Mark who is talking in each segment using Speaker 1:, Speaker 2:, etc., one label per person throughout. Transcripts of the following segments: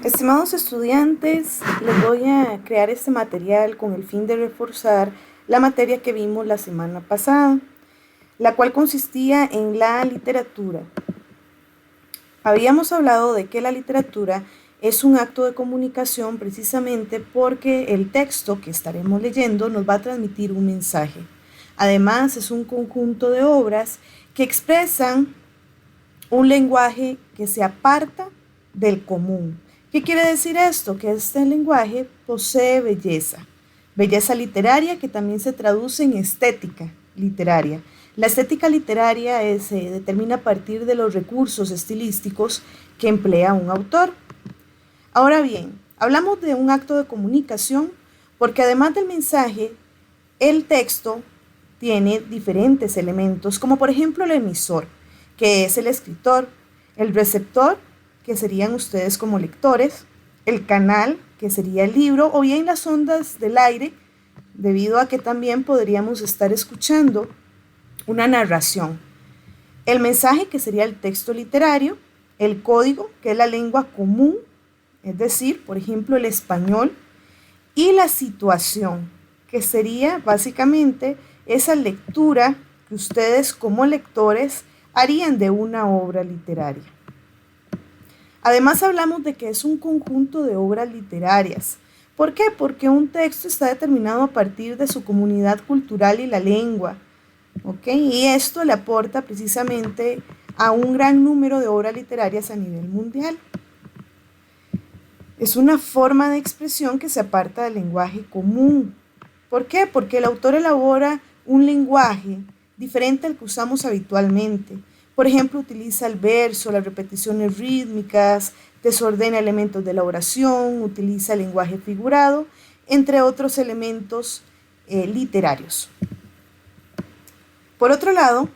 Speaker 1: Estimados estudiantes, les voy a crear este material con el fin de reforzar la materia que vimos la semana pasada, la cual consistía en la literatura. Habíamos hablado de que la literatura es un acto de comunicación precisamente porque el texto que estaremos leyendo nos va a transmitir un mensaje. Además, es un conjunto de obras que expresan un lenguaje que se aparta del común. ¿Qué quiere decir esto? Que este lenguaje posee belleza, belleza literaria que también se traduce en estética literaria. La estética literaria se determina a partir de los recursos estilísticos que emplea un autor. Ahora bien, hablamos de un acto de comunicación porque además del mensaje, el texto tiene diferentes elementos, como por ejemplo el emisor, que es el escritor, el receptor, que serían ustedes como lectores, el canal, que sería el libro, o bien las ondas del aire, debido a que también podríamos estar escuchando una narración. El mensaje, que sería el texto literario, el código, que es la lengua común, es decir, por ejemplo, el español, y la situación, que sería básicamente esa lectura que ustedes como lectores harían de una obra literaria. Además hablamos de que es un conjunto de obras literarias. ¿Por qué? Porque un texto está determinado a partir de su comunidad cultural y la lengua, ¿ok? Y esto le aporta precisamente a un gran número de obras literarias a nivel mundial. Es una forma de expresión que se aparta del lenguaje común. ¿Por qué? Porque el autor elabora un lenguaje diferente al que usamos habitualmente. Por ejemplo, utiliza el verso, las repeticiones rítmicas, desordena elementos de la oración, utiliza el lenguaje figurado, entre otros elementos literarios. Por otro lado,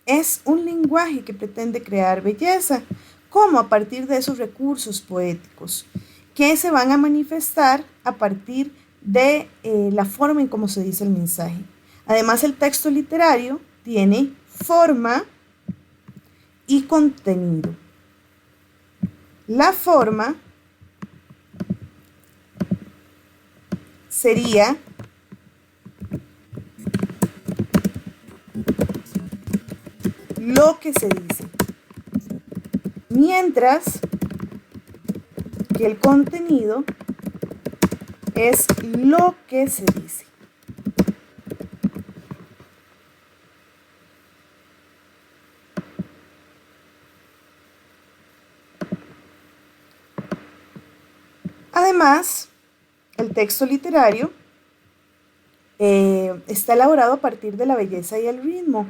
Speaker 1: es un lenguaje que pretende crear belleza, como a partir de esos recursos poéticos, que se van a manifestar a partir de la forma en cómo se dice el mensaje. Además, el texto literario tiene forma y contenido. La forma sería lo que se dice, mientras que el contenido es lo que se dice. Además, el texto literario está elaborado a partir de la belleza y el ritmo,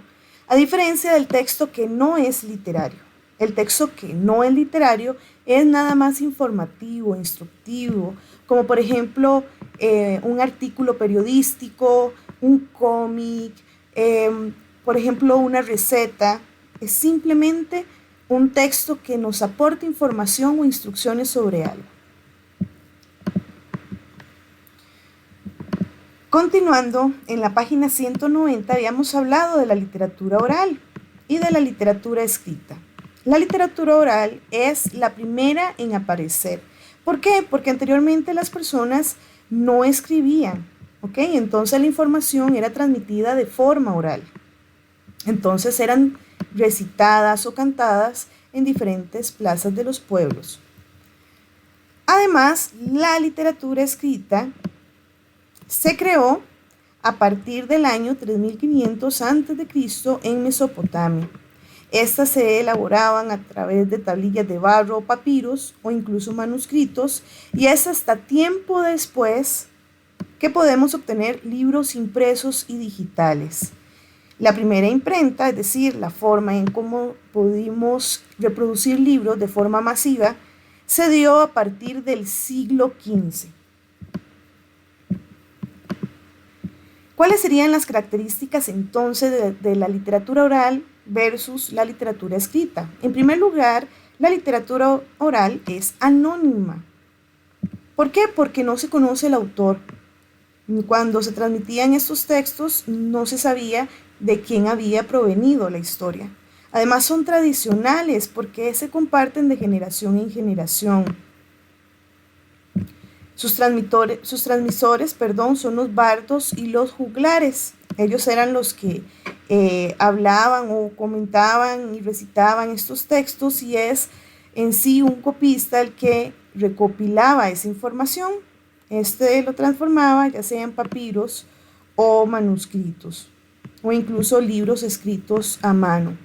Speaker 1: a diferencia del texto que no es literario. El texto que no es literario es nada más informativo, instructivo, como por ejemplo un artículo periodístico, un cómic, por ejemplo una receta. Es simplemente un texto que nos aporta información o instrucciones sobre algo. Continuando, en la página 190 habíamos hablado de la literatura oral y de la literatura escrita. La literatura oral es la primera en aparecer. ¿Por qué? Porque anteriormente las personas no escribían, ¿ok? Entonces la información era transmitida de forma oral. Entonces eran recitadas o cantadas en diferentes plazas de los pueblos. Además, la literatura escrita se creó a partir del año 3500 a.C. en Mesopotamia. Estas se elaboraban a través de tablillas de barro o papiros o incluso manuscritos, y es hasta tiempo después que podemos obtener libros impresos y digitales. La primera imprenta, es decir, la forma en cómo pudimos reproducir libros de forma masiva, se dio a partir del siglo XV. ¿Cuáles serían las características entonces de la literatura oral versus la literatura escrita? En primer lugar, la literatura oral es anónima. ¿Por qué? Porque no se conoce el autor. Cuando se transmitían estos textos, no se sabía de quién había provenido la historia. Además, son tradicionales porque se comparten de generación en generación. Sus transmisores, son los bardos y los juglares. Ellos eran los que hablaban o comentaban y recitaban estos textos, y es en sí un copista el que recopilaba esa información. Este lo transformaba ya sea en papiros o manuscritos o incluso libros escritos a mano.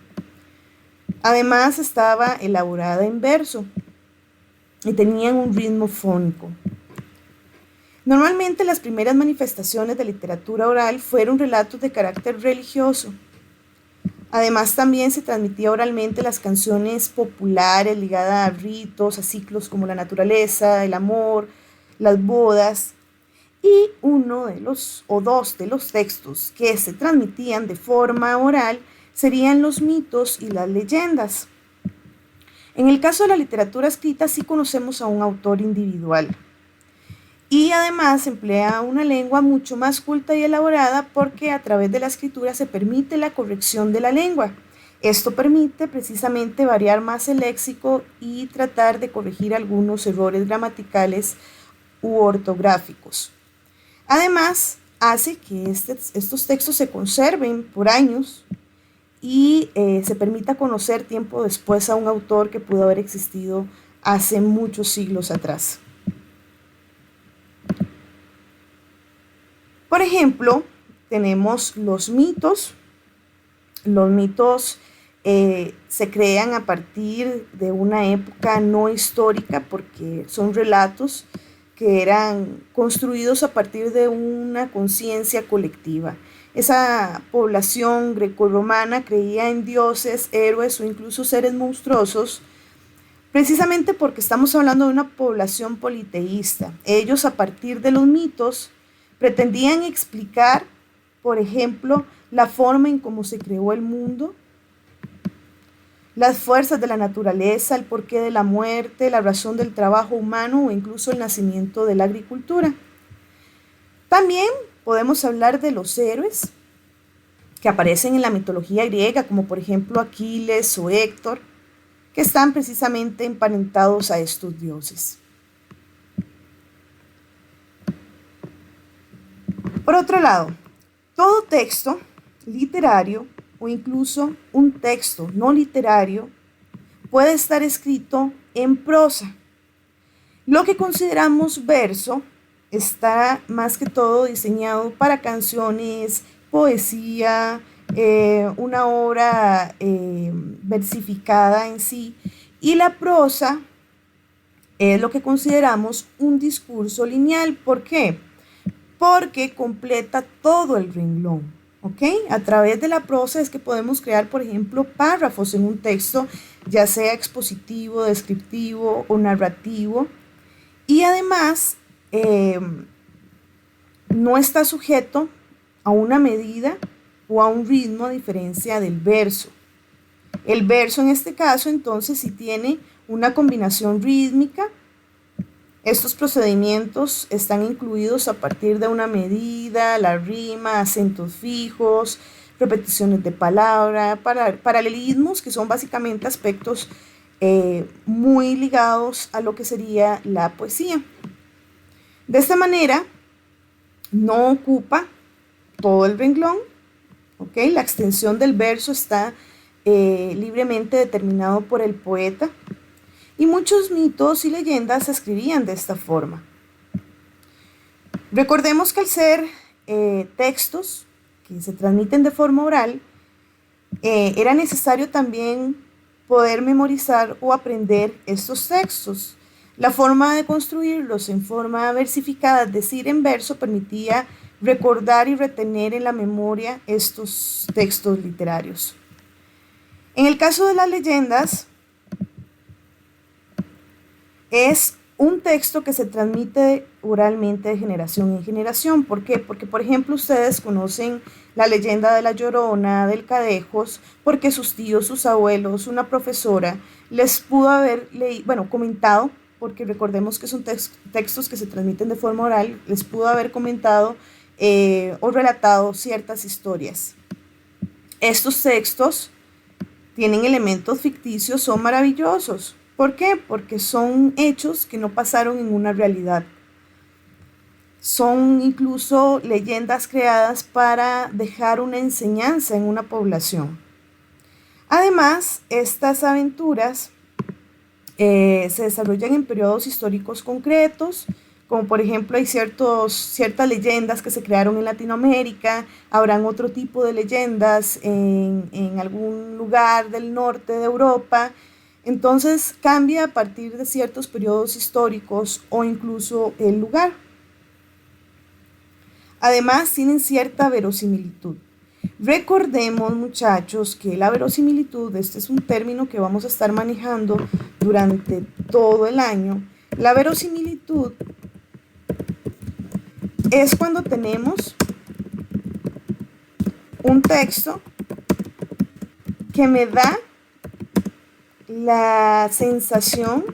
Speaker 1: Además estaba elaborada en verso y tenían un ritmo fónico. Normalmente las primeras manifestaciones de literatura oral fueron relatos de carácter religioso. Además también se transmitía oralmente las canciones populares ligadas a ritos, a ciclos como la naturaleza, el amor, las bodas. Y uno de los o dos de los textos que se transmitían de forma oral serían los mitos y las leyendas. En el caso de la literatura escrita sí conocemos a un autor individual. Y además emplea una lengua mucho más culta y elaborada porque a través de la escritura se permite la corrección de la lengua. Esto permite precisamente variar más el léxico y tratar de corregir algunos errores gramaticales u ortográficos. Además, hace que estos textos se conserven por años y se permita conocer tiempo después a un autor que pudo haber existido hace muchos siglos atrás. Por ejemplo, tenemos los mitos. Los mitos se crean a partir de una época no histórica porque son relatos que eran construidos a partir de una conciencia colectiva. Esa población grecorromana creía en dioses, héroes o incluso seres monstruosos, precisamente porque estamos hablando de una población politeísta. Ellos, a partir de los mitos, pretendían explicar, por ejemplo, la forma en cómo se creó el mundo, las fuerzas de la naturaleza, el porqué de la muerte, la razón del trabajo humano o incluso el nacimiento de la agricultura. También podemos hablar de los héroes que aparecen en la mitología griega, como por ejemplo Aquiles o Héctor, que están precisamente emparentados a estos dioses. Por otro lado, todo texto literario o incluso un texto no literario puede estar escrito en prosa. Lo que consideramos verso está más que todo diseñado para canciones, poesía, una obra versificada en sí, y la prosa es lo que consideramos un discurso lineal. ¿Por qué? Porque completa todo el renglón, ¿ok? A través de la prosa es que podemos crear, por ejemplo, párrafos en un texto, ya sea expositivo, descriptivo o narrativo, y además no está sujeto a una medida o a un ritmo a diferencia del verso. El verso en este caso entonces sí tiene una combinación rítmica. Estos procedimientos están incluidos a partir de una medida, la rima, acentos fijos, repeticiones de palabra, paralelismos, que son básicamente aspectos muy ligados a lo que sería la poesía. De esta manera, no ocupa todo el renglón, ¿ok? La extensión del verso está libremente determinado por el poeta. Y muchos mitos y leyendas se escribían de esta forma. Recordemos que al ser textos que se transmiten de forma oral, era necesario también poder memorizar o aprender estos textos. La forma de construirlos en forma versificada, es decir, en verso, permitía recordar y retener en la memoria estos textos literarios. En el caso de las leyendas, es un texto que se transmite oralmente de generación en generación. ¿Por qué? Porque, por ejemplo, ustedes conocen la leyenda de la Llorona, del Cadejos, porque sus tíos, sus abuelos, una profesora les pudo haber comentado, porque recordemos que son textos que se transmiten de forma oral, les pudo haber comentado o relatado ciertas historias. Estos textos tienen elementos ficticios, son maravillosos. ¿Por qué? Porque son hechos que no pasaron en una realidad. Son incluso leyendas creadas para dejar una enseñanza en una población. Además, estas aventuras se desarrollan en periodos históricos concretos, como por ejemplo hay ciertas leyendas que se crearon en Latinoamérica, habrán otro tipo de leyendas en algún lugar del norte de Europa. Entonces cambia a partir de ciertos periodos históricos o incluso el lugar. Además tienen cierta verosimilitud. Recordemos, muchachos, que la verosimilitud, este es un término que vamos a estar manejando durante todo el año. La verosimilitud es cuando tenemos un texto que me da la sensación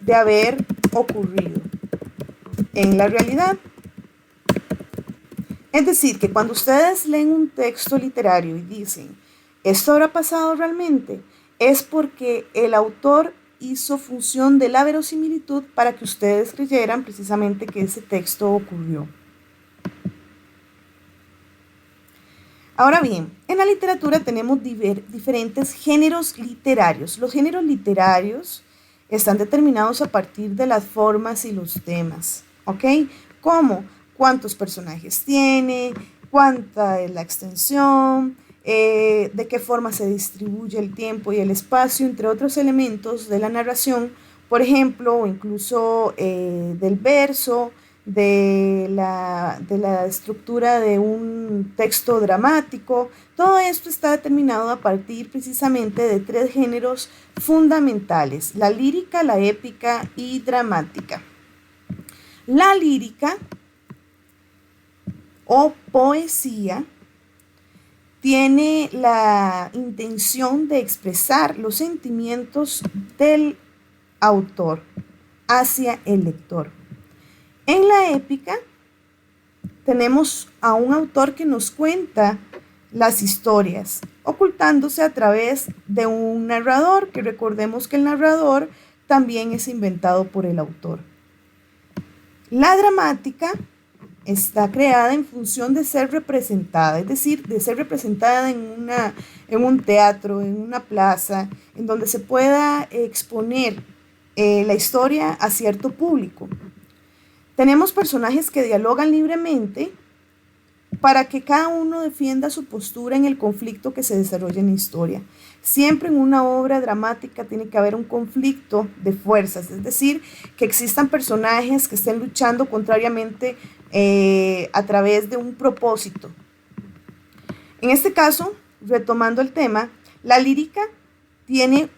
Speaker 1: de haber ocurrido en la realidad. Es decir, que cuando ustedes leen un texto literario y dicen, ¿esto habrá pasado realmente? Es porque el autor hizo función de la verosimilitud para que ustedes creyeran precisamente que ese texto ocurrió. Ahora bien, en la literatura tenemos diferentes géneros literarios. Los géneros literarios están determinados a partir de las formas y los temas, ¿ok? ¿Cómo? ¿Cuántos personajes tiene? ¿Cuánta es la extensión? ¿De qué forma se distribuye el tiempo y el espacio? Entre otros elementos de la narración, por ejemplo, o incluso del verso, de la estructura de un texto dramático. Todo esto está determinado a partir precisamente de tres géneros fundamentales: la lírica, la épica y dramática. La lírica o poesía tiene la intención de expresar los sentimientos del autor hacia el lector. En la épica tenemos a un autor que nos cuenta las historias, ocultándose a través de un narrador, que recordemos que el narrador también es inventado por el autor. La dramática está creada en función de ser representada, es decir, de ser representada en un teatro, en una plaza, en donde se pueda exponer la historia a cierto público. Tenemos personajes que dialogan libremente para que cada uno defienda su postura en el conflicto que se desarrolla en la historia. Siempre en una obra dramática tiene que haber un conflicto de fuerzas, es decir, que existan personajes que estén luchando contrariamente a través de un propósito. En este caso, retomando el tema, la lírica tiene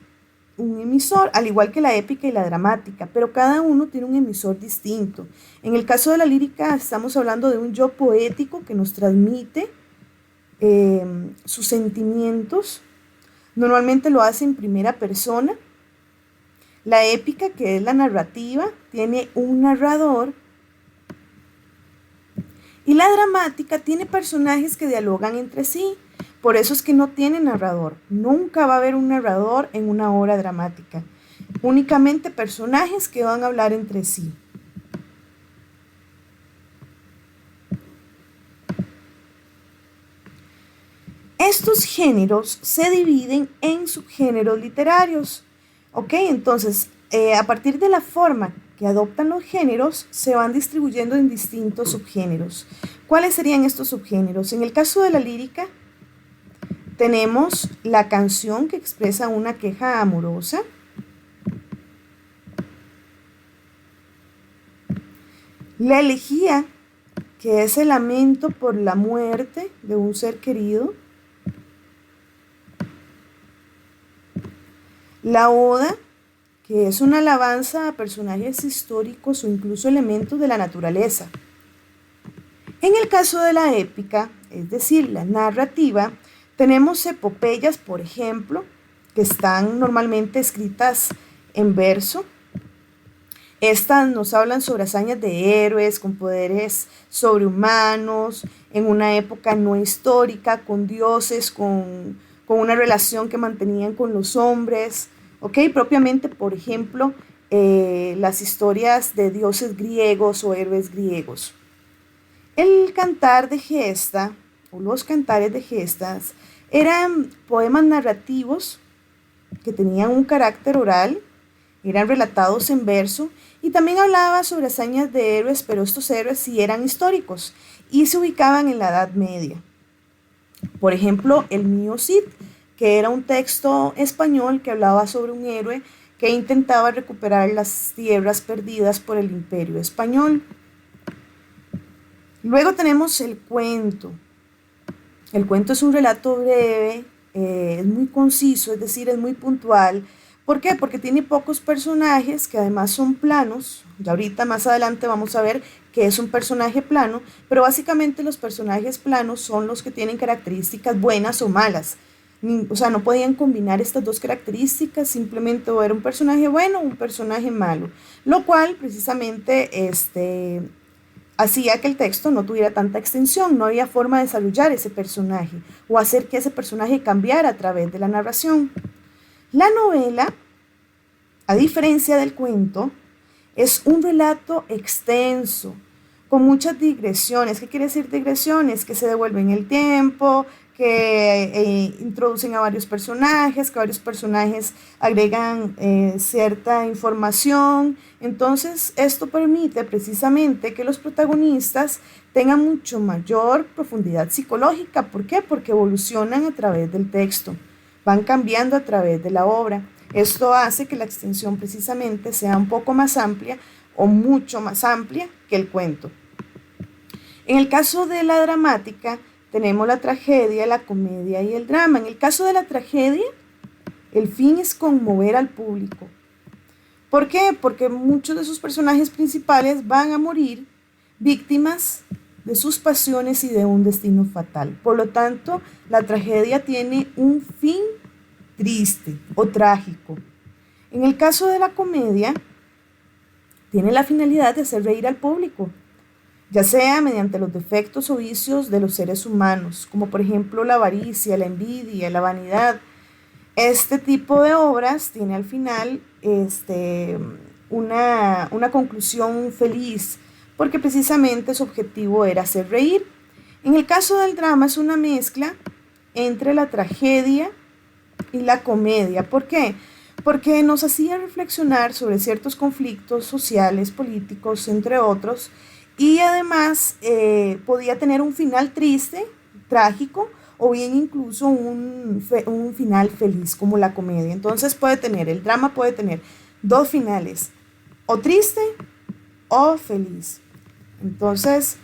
Speaker 1: un emisor, al igual que la épica y la dramática, pero cada uno tiene un emisor distinto. En el caso de la lírica estamos hablando de un yo poético que nos transmite sus sentimientos. Normalmente lo hace en primera persona. La épica, que es la narrativa, tiene un narrador. Y la dramática tiene personajes que dialogan entre sí. Por eso es que no tiene narrador. Nunca va a haber un narrador en una obra dramática. Únicamente personajes que van a hablar entre sí. Estos géneros se dividen en subgéneros literarios. ¿Ok? Entonces, a partir de la forma que adoptan los géneros, se van distribuyendo en distintos subgéneros. ¿Cuáles serían estos subgéneros? En el caso de la lírica, tenemos la canción, que expresa una queja amorosa. La elegía, que es el lamento por la muerte de un ser querido. La oda, que es una alabanza a personajes históricos o incluso elementos de la naturaleza. En el caso de la épica, es decir, la narrativa, tenemos epopeyas, por ejemplo, que están normalmente escritas en verso. Estas nos hablan sobre hazañas de héroes con poderes sobrehumanos, en una época no histórica, con dioses, con una relación que mantenían con los hombres. ¿Ok? Propiamente, por ejemplo, las historias de dioses griegos o héroes griegos. El cantar de gesta, o los cantares de gestas, eran poemas narrativos que tenían un carácter oral, eran relatados en verso y también hablaba sobre hazañas de héroes, pero estos héroes sí eran históricos y se ubicaban en la Edad Media. Por ejemplo, el Mío Cid, que era un texto español que hablaba sobre un héroe que intentaba recuperar las tierras perdidas por el Imperio Español. Luego tenemos el cuento. El cuento es un relato breve, es muy conciso, es decir, es muy puntual. ¿Por qué? Porque tiene pocos personajes que además son planos. Ya ahorita más adelante vamos a ver que es un personaje plano, pero básicamente los personajes planos son los que tienen características buenas o malas. O sea, no podían combinar estas dos características, simplemente o era un personaje bueno o un personaje malo, lo cual precisamente hacía que el texto no tuviera tanta extensión, no había forma de desarrollar ese personaje o hacer que ese personaje cambiara a través de la narración. La novela, a diferencia del cuento, es un relato extenso, con muchas digresiones. ¿Qué quiere decir digresiones? Que se devuelven el tiempo, que introducen a varios personajes, que varios personajes agregan cierta información. Entonces, esto permite precisamente que los protagonistas tengan mucho mayor profundidad psicológica. ¿Por qué? Porque evolucionan a través del texto, van cambiando a través de la obra. Esto hace que la extensión precisamente sea un poco más amplia o mucho más amplia que el cuento. En el caso de la dramática, tenemos la tragedia, la comedia y el drama. En el caso de la tragedia, el fin es conmover al público. ¿Por qué? Porque muchos de sus personajes principales van a morir víctimas de sus pasiones y de un destino fatal. Por lo tanto, la tragedia tiene un fin triste o trágico. En el caso de la comedia, tiene la finalidad de hacer reír al público, ya sea mediante los defectos o vicios de los seres humanos, como por ejemplo la avaricia, la envidia, la vanidad. Este tipo de obras tiene al final una conclusión feliz, porque precisamente su objetivo era hacer reír. En el caso del drama es una mezcla entre la tragedia y la comedia. ¿Por qué? Porque nos hacía reflexionar sobre ciertos conflictos sociales, políticos, entre otros, y además podía tener un final triste, trágico, o bien incluso un final feliz como la comedia. Entonces el drama puede tener dos finales, o triste o feliz. Entonces,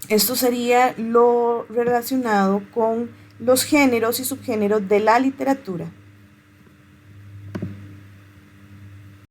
Speaker 1: esto sería lo relacionado con los géneros y subgéneros de la literatura.